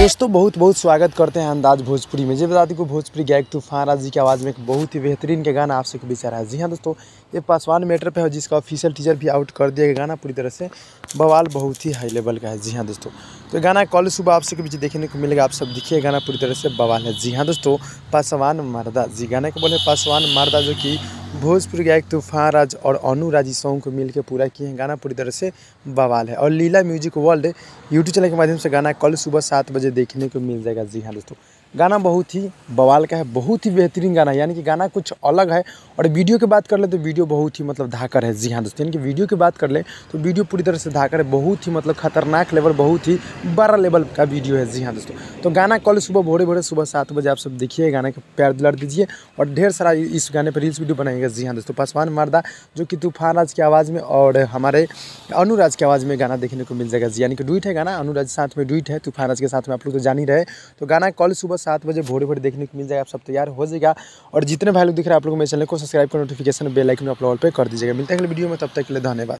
दोस्तों बहुत बहुत स्वागत करते हैं अंदाज भोजपुरी में। जी बता दें को भोजपुरी गायक तूफान राज जी की आवाज़ में एक बहुत ही बेहतरीन के गाना आप सबके बीच आ रहा है। जी हाँ दोस्तों, ये पासवान मैटर पे है जिसका ऑफिशियल टीजर भी आउट कर दिया गया। गाना पूरी तरह से बवाल बहुत ही हाई लेवल का है। जी हाँ दोस्तों, तो गाना कल सुबह आप सबके बीच देखने को मिलेगा। आप सब देखिए, गाना पूरी तरह से बवाल है। जी हाँ दोस्तों, पासवान मर्दा जी गाने को बोले पासवान मर्दा, जो कि भोजपुरी गायक तूफान राज और अनु राजी सॉन्ग को मिलकर पूरा किए हैं। गाना पूरी तरह से बवाल है और लीला म्यूजिक वर्ल्ड यूट्यूब चैनल के माध्यम से गाना कल सुबह 7 बजे देखने को मिल जाएगा। जी हाँ दोस्तों, गाना बहुत ही बवाल का है, बहुत ही बेहतरीन गाना है। यानी कि गाना कुछ अलग है। और वीडियो की बात कर ले तो वीडियो बहुत ही मतलब धाकर है। जी हाँ दोस्तों, यानी कि वीडियो की बात कर ले तो वीडियो पूरी तरह से धाकर है, बहुत ही मतलब खतरनाक लेवल, बहुत ही बड़ा लेवल का वीडियो है। जी हाँ दोस्तों, तो गाना कल सुबह भोरे सुबह 7 बजे आप सब देखिए, गाना के प्यार दुलार दीजिए और ढेर सारा इस गाने पर रील्स वीडियो बनाएगा। जी हाँ दोस्तों, पासवान मर्दा जो कि तूफान राज की आवाज़ में और हमारे अनुराज की आवाज़ में गाना देखने को मिल जाएगा। जी यानी कि डुइट है गाना, अनुराज साथ में डुइट है तूफान राज के साथ में, आप लोग तो जान ही रहे। तो गाना कल सुबह 7 बजे भोरे देखने को मिल जाएगा। आप सब तैयार हो जाएगा और जितने भाई लोग दिख रहे हैं आप लोग मेरे चैनल को सब्सक्राइब कर नोटिफिकेशन बेल आइकन अपलोड पे कर दीजिएगा। मिलते हैं अगले वीडियो में, तब तक के लिए धन्यवाद।